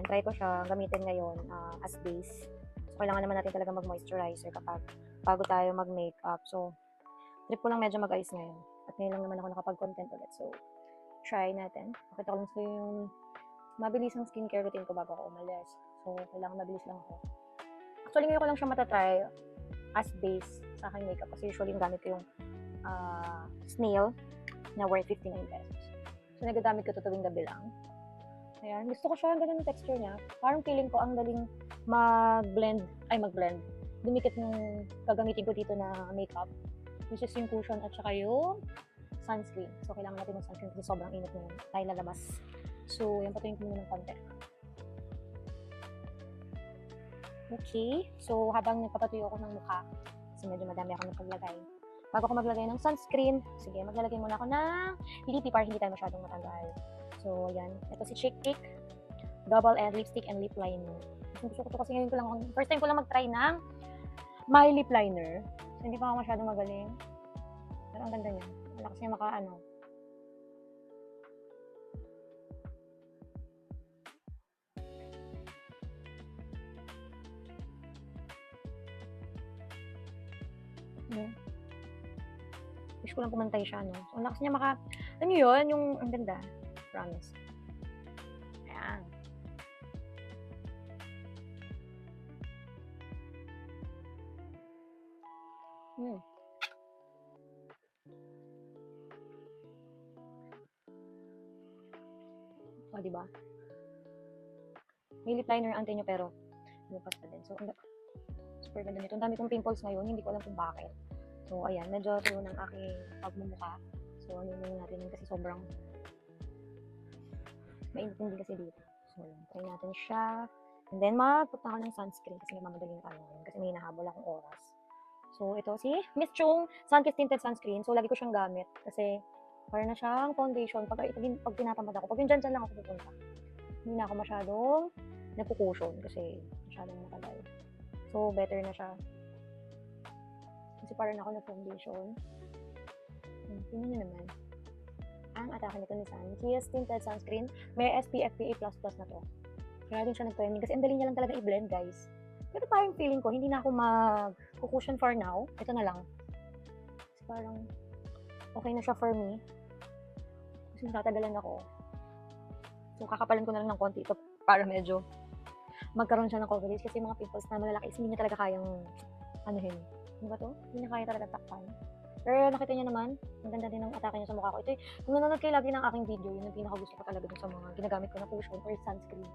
try ko siya gamitin ngayon as base. So, kailangan naman natin talaga mag-moisturizer kapag bago tayo mag-makeup. So, trip ko lang medyo mag-ayos ngayon. At ngayon lang naman ako nakapag-content ulit. So, try natin. Pakita ko lang sa yung mabilis ang skincare routine ko bago ako umalis. So, kailangan mabilis lang ako. Actually, ngayon ko lang siya matatry as base sa aking makeup. Kasi usually yung gamit ko yung snail na worth 59 pesos. So, nagagamit ko ito tuwing gabi lang. Ayan. Gusto ko siya, ganun yung texture niya. Parang feeling ko ang daling mag-blend. Dumikit yung gagamitin ko dito na makeup. Which is yung cushion at saka yung sunscreen. So, kailangan natin ng sunscreen kasi sobrang init ngayon tayo lalabas. So, yan, patuloy ko muna ng konti. Okay. So, habang nagpapatuyo ako ng mukha, kasi medyo madami ako napaglagay. Bago ako maglagay ng sunscreen, sige, maglalagay muna ako ng lippy para hindi tayo masyadong matagal. So, ayan. Ito si Chick Kick Double End Lipstick and Lip Liner. Gusto ko ito kasi ngayon ko lang, first time ko lang mag-try ng my lip liner. So, hindi pa ako masyadong magaling. Pero ang ganda niya. Malakas niya maka-ano. Wish ko lang pumantay siya, no? So, ang lakas niya maka... Ano yun? Yung... Ang ganda. Promise. Ayan. O, diba? May lip liner ang ante nyo, pero lupas pa din. So, super ganda nito. Ang dami kong pimples ngayon. Hindi ko alam kung bakit. So, ayan. Medyo tuyo ng aking pagmumukha. So, ano yun natin yun kasi sobrang mainit din kasi dito. So, try natin siya. And then, magpunta ako ng sunscreen kasi namamadaling tayo ngayon kasi may hinahabol akong oras. So, ito si Miss Chung Sunkissed Tinted Sunscreen. So, lagi ko siyang gamit kasi para na siyang foundation. Pag tinatamad ako, pag yung dyan lang ako pupunta, hindi na ako masyadong nagkukusyon kasi masyadong matagal. So, better na siya. Kasi parang ako na foundation. Tingnan nyo naman. Ang atake nito ni Sunkissed Tinted Sunscreen, may SPF PA++ na to. Kaya din siya nag-trending kasi ang dali niya lang talaga i-blend, guys. Pero parang feeling ko, hindi na ako mag-cushion for now. Ito na lang. Kasi parang okay na siya for me. Kasi natatagalan ako. So, kakapalan ko na lang ng konti ito para medyo magkaroon siya ng coverage kasi mga pimples na malalaki hindi niya talaga kayang anuhin. Ano ba to? Hindi niya kaya talaga takpan. Pero nakita niyo naman, ang ganda din ng atake niya sa mukha ko. Ito, kung nanonood kayo lagi ng aking video, yun ang pinaka gusto ko talaga dun sa mga ginagamit ko na cushion or sunscreen.